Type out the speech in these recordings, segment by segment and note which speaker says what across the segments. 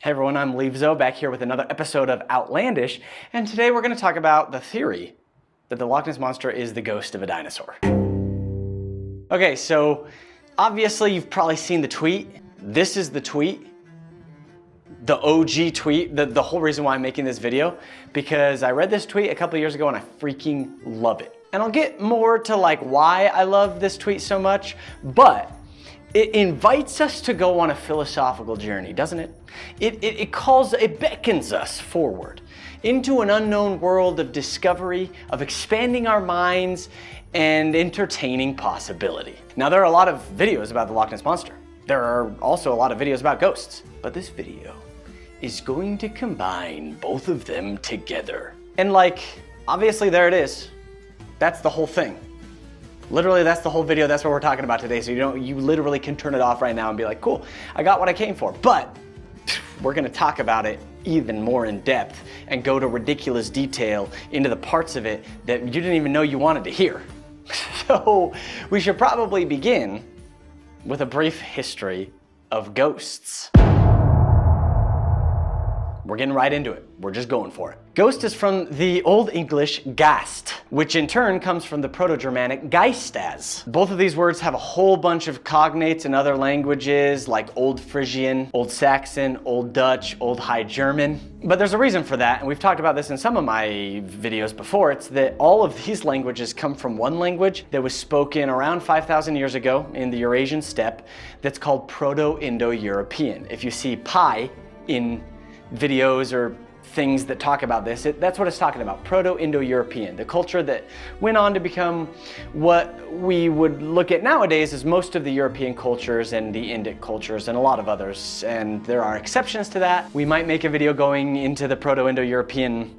Speaker 1: Hey everyone, I'm Leavezo back here with another episode of Outlandish, and today we're going to talk about the theory that the Loch Ness Monster is the ghost of a dinosaur. Okay, so obviously you've probably seen the tweet. This is the tweet, the OG tweet, the whole reason why I'm making this video, because I read this tweet a couple years ago and I freaking love it. And I'll get more to like why I love this tweet so much, but it invites us to go on a philosophical journey, doesn't it? It beckons us forward into an unknown world of discovery, of expanding our minds and entertaining possibility. Now, there are a lot of videos about the Loch Ness Monster. There are also a lot of videos about ghosts, but this video is going to combine both of them together. And like, obviously there it is. That's the whole thing. Literally, that's the whole video. That's what we're talking about today. So you literally can turn it off right now and be like, cool, I got what I came for. But we're gonna talk about it even more in depth and go to ridiculous detail into the parts of it that you didn't even know you wanted to hear. So we should probably begin with a brief history of ghosts. We're getting right into it. We're just going for it. Ghost is from the Old English gast, which in turn comes from the Proto-Germanic geistas. Both of these words have a whole bunch of cognates in other languages like Old Frisian, Old Saxon, Old Dutch, Old High German. But there's a reason for that, and we've talked about this in some of my videos before. It's that all of these languages come from one language that was spoken around 5,000 years ago in the Eurasian steppe that's called Proto-Indo-European. If you see pi in videos or things that talk about this, that's what it's talking about, Proto-Indo-European, the culture that went on to become what we would look at nowadays as most of the European cultures and the Indic cultures and a lot of others. And there are exceptions to that. We might make a video going into the Proto-Indo-European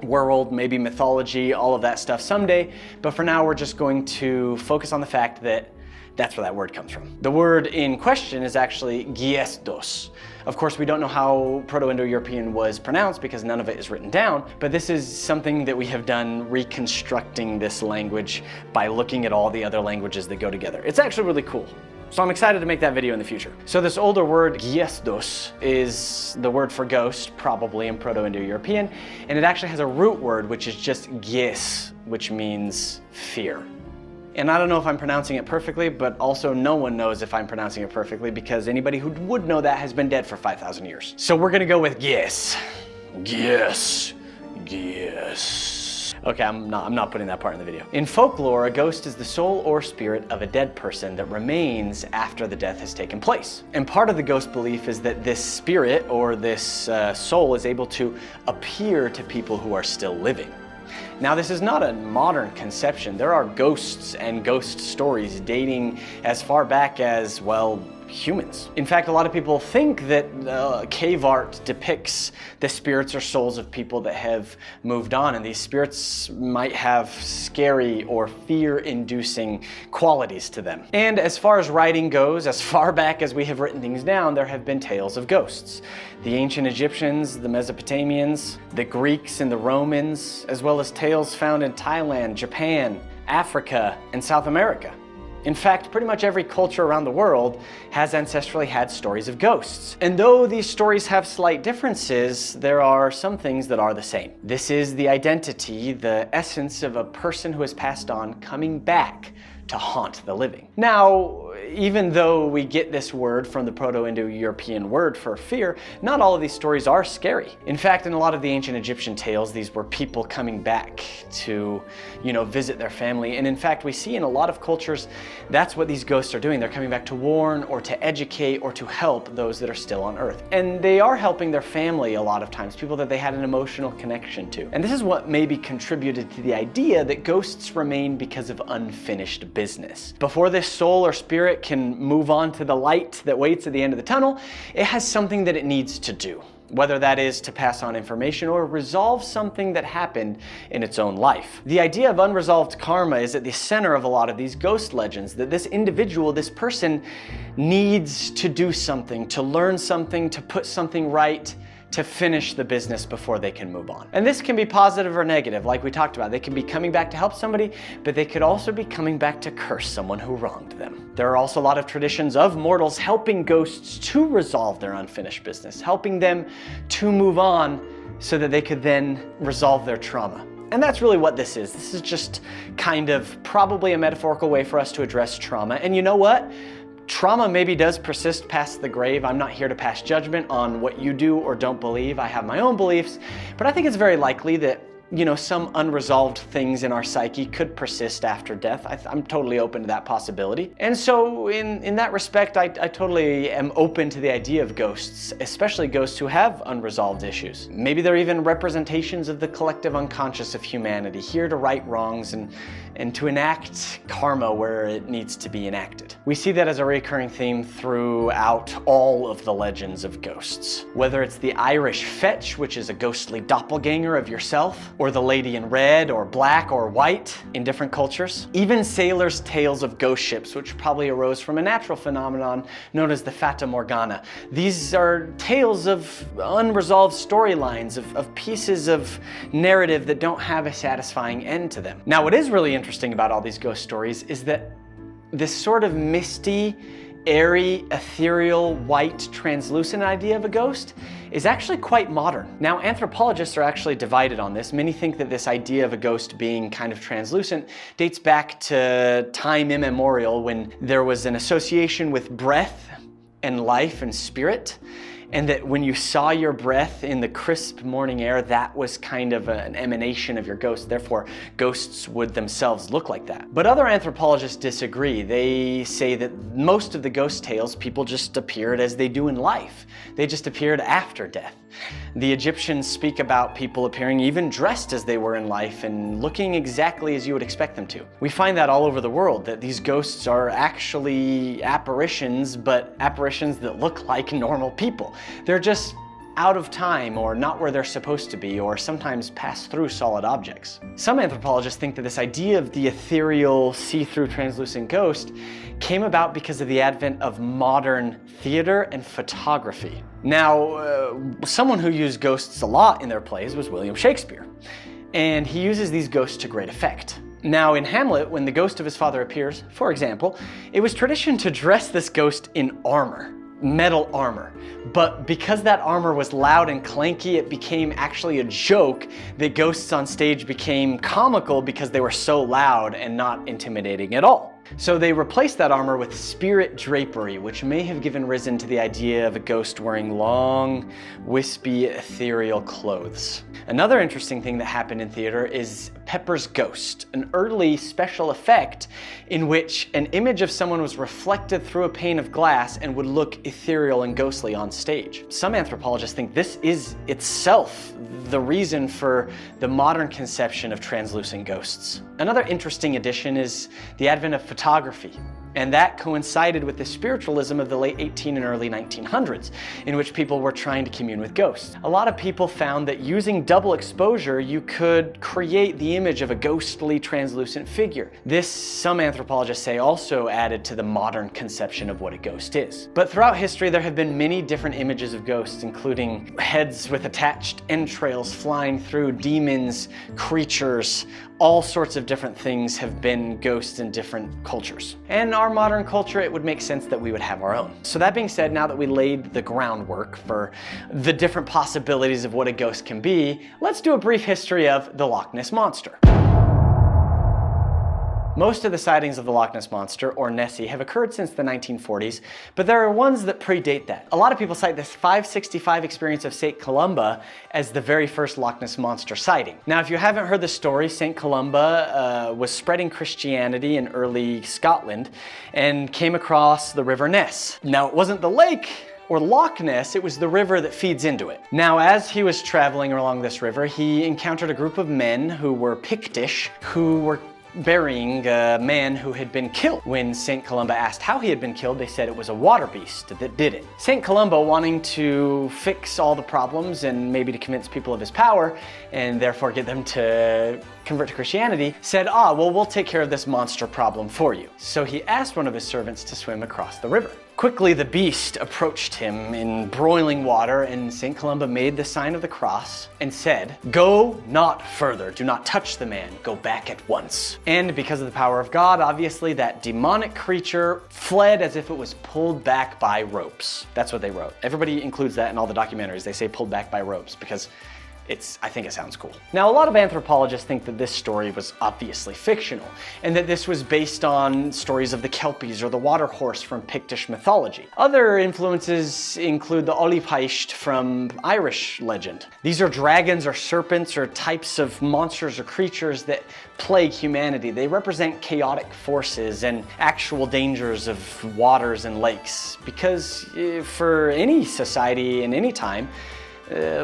Speaker 1: world, maybe mythology, all of that stuff someday. But for now, we're just going to focus on the fact that that's where that word comes from. The word in question is actually giestos. Of course, we don't know how Proto-Indo-European was pronounced because none of it is written down, but this is something that we have done reconstructing this language by looking at all the other languages that go together. It's actually really cool. So I'm excited to make that video in the future. So this older word, giestos, is the word for ghost, probably in Proto-Indo-European, and it actually has a root word, which is just gies, which means fear. And I don't know if I'm pronouncing it perfectly, but also no one knows if I'm pronouncing it perfectly because anybody who would know that has been dead for 5,000 years. So we're gonna go with gies. Gies. Gies. Okay, I'm not putting that part in the video. In folklore, a ghost is the soul or spirit of a dead person that remains after the death has taken place. And part of the ghost belief is that this spirit or this soul is able to appear to people who are still living. Now, this is not a modern conception. There are ghosts and ghost stories dating as far back as, well, humans. In fact, a lot of people think that cave art depicts the spirits or souls of people that have moved on, and these spirits might have scary or fear-inducing qualities to them. And as far as writing goes, as far back as we have written things down, there have been tales of ghosts. The ancient Egyptians, the Mesopotamians, the Greeks and the Romans, as well as tales found in Thailand, Japan, Africa, and South America. In fact, pretty much every culture around the world has ancestrally had stories of ghosts. And though these stories have slight differences, there are some things that are the same. This is the identity, the essence of a person who has passed on coming back to haunt the living. Now, even though we get this word from the Proto-Indo-European word for fear, not all of these stories are scary. In fact, in a lot of the ancient Egyptian tales, these were people coming back to, visit their family. And in fact, we see in a lot of cultures, that's what these ghosts are doing. They're coming back to warn or to educate or to help those that are still on Earth. And they are helping their family a lot of times, people that they had an emotional connection to. And this is what maybe contributed to the idea that ghosts remain because of unfinished business. Before this soul or spirit can move on to the light that waits at the end of the tunnel, it has something that it needs to do. Whether that is to pass on information or resolve something that happened in its own life. The idea of unresolved karma is at the center of a lot of these ghost legends, that this individual, this person, needs to do something, to learn something, to put something right, to finish the business before they can move on. And this can be positive or negative, like we talked about. They can be coming back to help somebody, but they could also be coming back to curse someone who wronged them. There are also a lot of traditions of mortals helping ghosts to resolve their unfinished business, helping them to move on so that they could then resolve their trauma. And that's really what this is. This is just kind of probably a metaphorical way for us to address trauma. And you know what? Trauma maybe does persist past the grave. I'm not here to pass judgment on what you do or don't believe. I have my own beliefs, but I think it's very likely that some unresolved things in our psyche could persist after death. I'm totally open to that possibility. And so in that respect, I totally am open to the idea of ghosts, especially ghosts who have unresolved issues. Maybe they're even representations of the collective unconscious of humanity, here to right wrongs and to enact karma where it needs to be enacted. We see that as a recurring theme throughout all of the legends of ghosts. Whether it's the Irish fetch, which is a ghostly doppelganger of yourself, or the lady in red or black or white in different cultures. Even sailors' tales of ghost ships, which probably arose from a natural phenomenon known as the Fata Morgana. These are tales of unresolved storylines, of pieces of narrative that don't have a satisfying end to them. Now, what is really interesting about all these ghost stories is that this sort of misty, airy, ethereal, white, translucent idea of a ghost is actually quite modern. Now, anthropologists are actually divided on this. Many think that this idea of a ghost being kind of translucent dates back to time immemorial, when there was an association with breath and life and spirit, and that when you saw your breath in the crisp morning air, that was kind of an emanation of your ghost. Therefore, ghosts would themselves look like that. But other anthropologists disagree. They say that most of the ghost tales, people just appeared as they do in life. They just appeared after death. The Egyptians speak about people appearing even dressed as they were in life and looking exactly as you would expect them to. We find that all over the world, that these ghosts are actually apparitions, but apparitions that look like normal people. They're just out of time, or not where they're supposed to be, or sometimes pass through solid objects. Some anthropologists think that this idea of the ethereal, see-through, translucent ghost came about because of the advent of modern theater and photography. Now, someone who used ghosts a lot in their plays was William Shakespeare, and he uses these ghosts to great effect. Now, in Hamlet, when the ghost of his father appears, for example, it was tradition to dress this ghost in armor. Metal armor. But because that armor was loud and clanky, it became actually a joke that ghosts on stage became comical because they were so loud and not intimidating at all. So they replaced that armor with spirit drapery, which may have given risen to the idea of a ghost wearing long, wispy, ethereal clothes. Another interesting thing that happened in theater is Pepper's Ghost, an early special effect in which an image of someone was reflected through a pane of glass and would look ethereal and ghostly on stage. Some anthropologists think this is itself the reason for the modern conception of translucent ghosts. Another interesting addition is the advent of photography. And that coincided with the spiritualism of the late 18 and early 1900s, in which people were trying to commune with ghosts. A lot of people found that using double exposure, you could create the image of a ghostly, translucent figure. This, some anthropologists say, also added to the modern conception of what a ghost is. But throughout history, there have been many different images of ghosts, including heads with attached entrails flying through, demons, creatures. All sorts of different things have been ghosts in different cultures. And our modern culture, it would make sense that we would have our own. So that being said, now that we laid the groundwork for the different possibilities of what a ghost can be, let's do a brief history of the Loch Ness Monster. Most of the sightings of the Loch Ness Monster, or Nessie, have occurred since the 1940s, but there are ones that predate that. A lot of people cite this 565 experience of St. Columba as the very first Loch Ness Monster sighting. Now, if you haven't heard the story, St. Columba was spreading Christianity in early Scotland and came across the River Ness. Now, it wasn't the lake or Loch Ness, it was the river that feeds into it. Now, as he was traveling along this river, he encountered a group of men who were Pictish, who were burying a man who had been killed. When St. Columba asked how he had been killed, they said it was a water beast that did it. St. Columba, wanting to fix all the problems and maybe to convince people of his power and therefore get them to convert to Christianity, said, well, we'll take care of this monster problem for you. So he asked one of his servants to swim across the river. Quickly the beast approached him in broiling water, and St. Columba made the sign of the cross and said, "Go not further, do not touch the man, go back at once." And because of the power of God, obviously that demonic creature fled as if it was pulled back by ropes. That's what they wrote. Everybody includes that in all the documentaries. They say pulled back by ropes because I think it sounds cool. Now, a lot of anthropologists think that this story was obviously fictional, and that this was based on stories of the Kelpies or the water horse from Pictish mythology. Other influences include the Oliphaist from Irish legend. These are dragons or serpents or types of monsters or creatures that plague humanity. They represent chaotic forces and actual dangers of waters and lakes, because for any society in any time,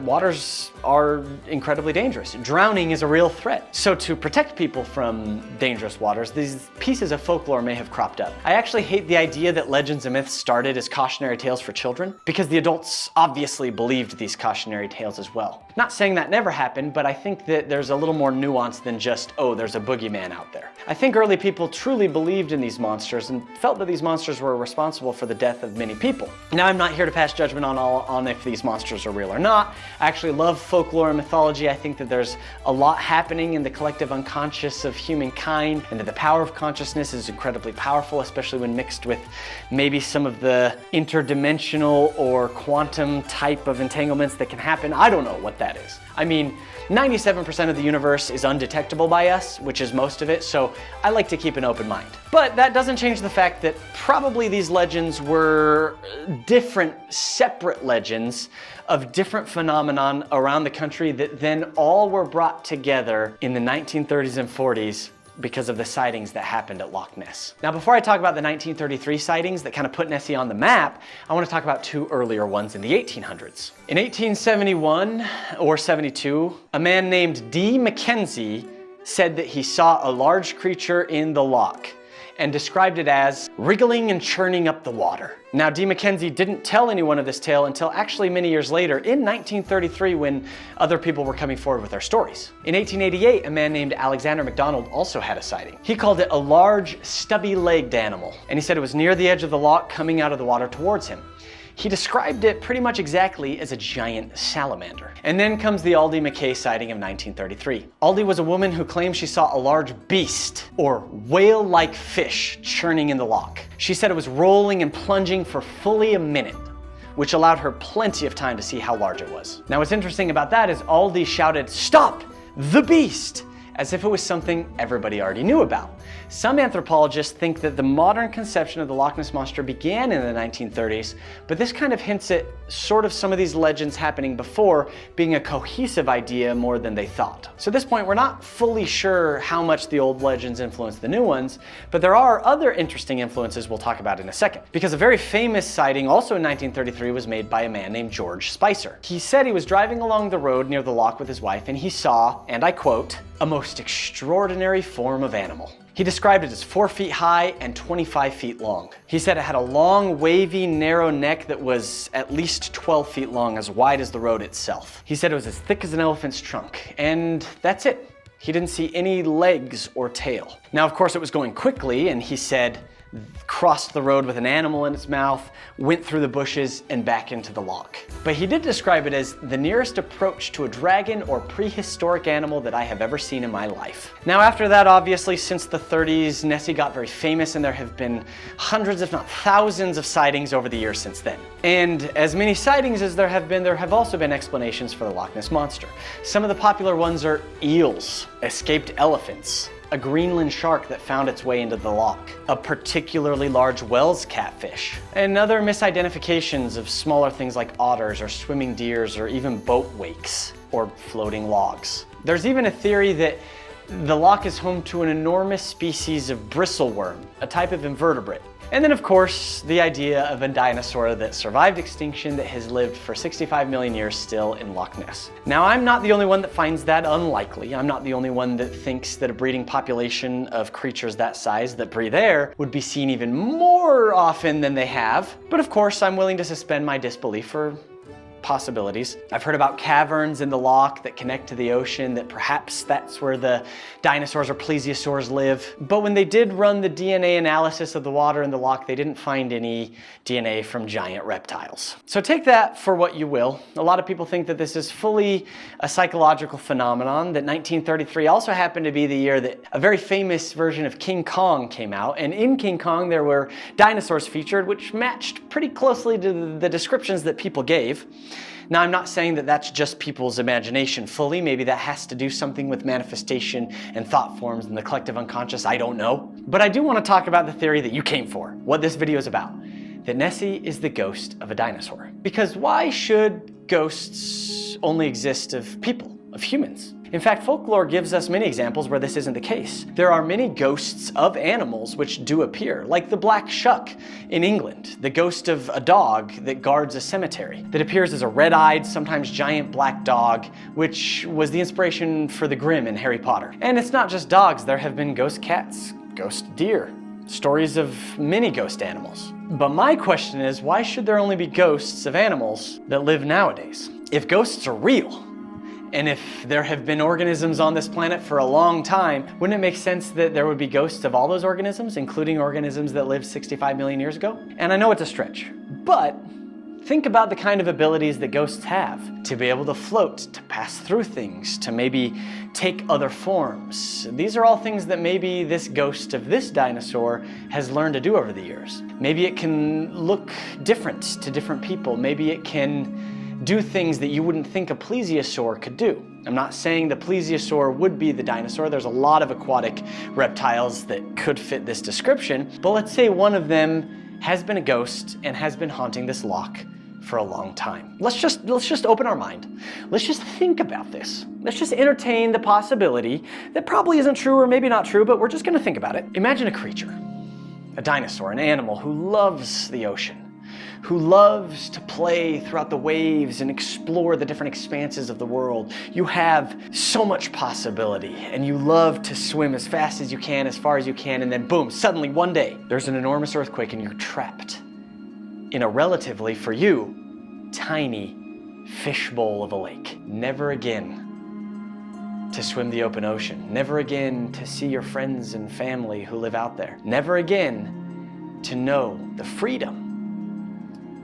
Speaker 1: waters are incredibly dangerous. Drowning is a real threat. So to protect people from dangerous waters, these pieces of folklore may have cropped up. I actually hate the idea that legends and myths started as cautionary tales for children, because the adults obviously believed these cautionary tales as well. Not saying that never happened, but I think that there's a little more nuance than just, oh, there's a boogeyman out there. I think early people truly believed in these monsters and felt that these monsters were responsible for the death of many people. Now, I'm not here to pass judgment on if these monsters are real or not. I actually love folklore and mythology. I think that there's a lot happening in the collective unconscious of humankind, and that the power of consciousness is incredibly powerful, especially when mixed with maybe some of the interdimensional or quantum type of entanglements that can happen. I don't know what that is. I mean, 97% of the universe is undetectable by us, which is most of it, so I like to keep an open mind. But that doesn't change the fact that probably these legends were different, separate legends of different phenomenon around the country that then all were brought together in the 1930s and 40s because of the sightings that happened at Loch Ness. Now, before I talk about the 1933 sightings that kind of put Nessie on the map, I want to talk about two earlier ones in the 1800s. In 1871 or 72, a man named D. Mackenzie said that he saw a large creature in the loch and described it as wriggling and churning up the water. Now, D. Mackenzie didn't tell anyone of this tale until actually many years later in 1933, when other people were coming forward with their stories. In 1888, a man named Alexander MacDonald also had a sighting. He called it a large, stubby-legged animal, and he said it was near the edge of the loch coming out of the water towards him. He described it pretty much exactly as a giant salamander. And then comes the Aldi McKay sighting of 1933. Aldi was a woman who claimed she saw a large beast, or whale-like fish, churning in the loch. She said it was rolling and plunging for fully a minute, which allowed her plenty of time to see how large it was. Now, what's interesting about that is Aldi shouted, "Stop! The beast!" as if it was something everybody already knew about. Some anthropologists think that the modern conception of the Loch Ness Monster began in the 1930s, but this kind of hints at sort of some of these legends happening before being a cohesive idea more than they thought. So at this point, we're not fully sure how much the old legends influenced the new ones, but there are other interesting influences we'll talk about in a second. Because a very famous sighting also in 1933 was made by a man named George Spicer. He said he was driving along the road near the loch with his wife, and he saw, and I quote, "a most extraordinary form of animal." He described it as 4 feet high and 25 feet long. He said it had a long, wavy, narrow neck that was at least 12 feet long, as wide as the road itself. He said it was as thick as an elephant's trunk, and that's it. He didn't see any legs or tail. Now, of course, it was going quickly, and he said crossed the road with an animal in its mouth, went through the bushes and back into the loch. But he did describe it as the nearest approach to a dragon or prehistoric animal that I have ever seen in my life. Now, after that, obviously, since the 30s, Nessie got very famous, and there have been hundreds, if not thousands, of sightings over the years since then. And as many sightings as there have also been explanations for the Loch Ness Monster. Some of the popular ones are eels, escaped elephants, a Greenland shark that found its way into the loch, a particularly large Wells catfish, and other misidentifications of smaller things like otters or swimming deers or even boat wakes or floating logs. There's even a theory that the loch is home to an enormous species of bristleworm, a type of invertebrate. And then, of course, the idea of a dinosaur that survived extinction that has lived for 65 million years still in Loch Ness. Now, I'm not the only one that finds that unlikely. I'm not the only one that thinks that a breeding population of creatures that size that breathe air would be seen even more often than they have. But of course, I'm willing to suspend my disbelief for possibilities. I've heard about caverns in the loch that connect to the ocean, that perhaps that's where the dinosaurs or plesiosaurs live. But when they did run the DNA analysis of the water in the loch, they didn't find any DNA from giant reptiles. So take that for what you will. A lot of people think that this is fully a psychological phenomenon, that 1933 also happened to be the year that a very famous version of King Kong came out. And in King Kong, there were dinosaurs featured, which matched pretty closely to the descriptions that people gave. Now, I'm not saying that that's just people's imagination fully. Maybe that has to do something with manifestation and thought forms in the collective unconscious. I don't know. But I do want to talk about the theory that you came for, what this video is about, that Nessie is the ghost of a dinosaur. Because why should ghosts only exist of people, of humans? In fact, folklore gives us many examples where this isn't the case. There are many ghosts of animals which do appear, like the black shuck in England, the ghost of a dog that guards a cemetery, that appears as a red-eyed, sometimes giant black dog, which was the inspiration for the Grimm in Harry Potter. And it's not just dogs, there have been ghost cats, ghost deer, stories of many ghost animals. But my question is, why should there only be ghosts of animals that live nowadays? If ghosts are real, and if there have been organisms on this planet for a long time, wouldn't it make sense that there would be ghosts of all those organisms, including organisms that lived 65 million years ago? And I know it's a stretch, but think about the kind of abilities that ghosts have. To be able to float, to pass through things, to maybe take other forms. These are all things that maybe this ghost of this dinosaur has learned to do over the years. Maybe it can look different to different people. Maybe it can do things that you wouldn't think a plesiosaur could do. I'm not saying the plesiosaur would be the dinosaur. There's a lot of aquatic reptiles that could fit this description, but let's say one of them has been a ghost and has been haunting this loch for a long time. Let's just open our mind. Let's just think about this. Let's just entertain the possibility that probably isn't true or maybe not true, but we're just gonna think about it. Imagine a creature, a dinosaur, an animal who loves the ocean, who loves to play throughout the waves and explore the different expanses of the world. You have so much possibility and you love to swim as fast as you can, as far as you can, and then boom, suddenly one day there's an enormous earthquake and you're trapped in a relatively, for you, tiny fishbowl of a lake. Never again to swim the open ocean. Never again to see your friends and family who live out there. Never again to know the freedom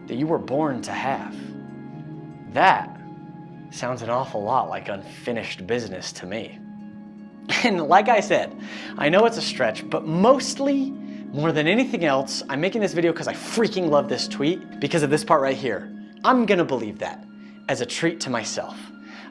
Speaker 1: that you were born to have. That sounds an awful lot like unfinished business to me. And like I said, I know it's a stretch, but mostly, more than anything else, I'm making this video because I freaking love this tweet because of this part right here. I'm gonna believe that as a treat to myself.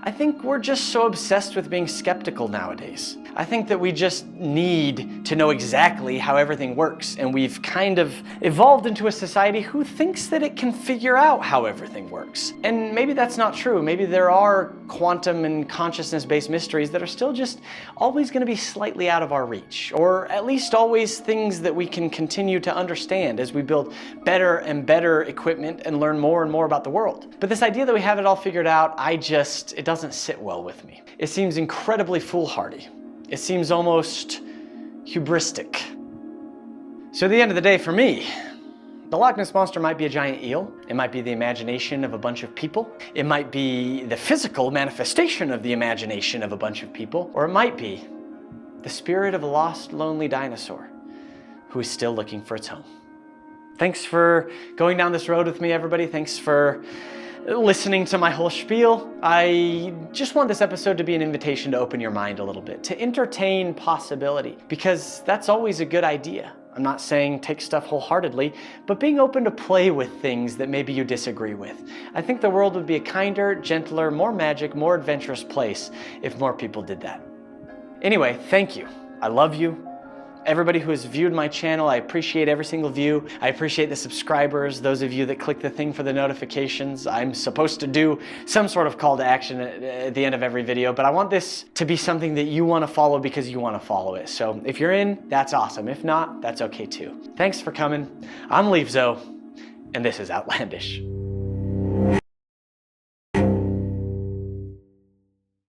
Speaker 1: I think we're just so obsessed with being skeptical nowadays. I think that we just need to know exactly how everything works, and we've kind of evolved into a society who thinks that it can figure out how everything works. And maybe that's not true. Maybe there are quantum and consciousness-based mysteries that are still just always going to be slightly out of our reach, or at least always things that we can continue to understand as we build better and better equipment and learn more and more about the world. But this idea that we have it all figured out, it doesn't sit well with me. It seems incredibly foolhardy. It seems almost hubristic. So at the end of the day, for me, the Loch Ness Monster might be a giant eel. It might be the imagination of a bunch of people. It might be the physical manifestation of the imagination of a bunch of people. Or it might be the spirit of a lost, lonely dinosaur who is still looking for its home. Thanks for going down this road with me, everybody. Thanks for listening to my whole spiel. I just want this episode to be an invitation to open your mind a little bit, to entertain possibility, because that's always a good idea. I'm not saying take stuff wholeheartedly, but being open to play with things that maybe you disagree with. I think the world would be a kinder, gentler, more magic, more adventurous place if more people did that. Anyway, thank you. I love you. Everybody who has viewed my channel, I appreciate every single view. I appreciate the subscribers, those of you that click the thing for the notifications. I'm supposed to do some sort of call to action at the end of every video, but I want this to be something that you want to follow because you want to follow it. So if you're in, that's awesome. If not, that's okay too. Thanks for coming. I'm Leavezo, and this is Outlandish.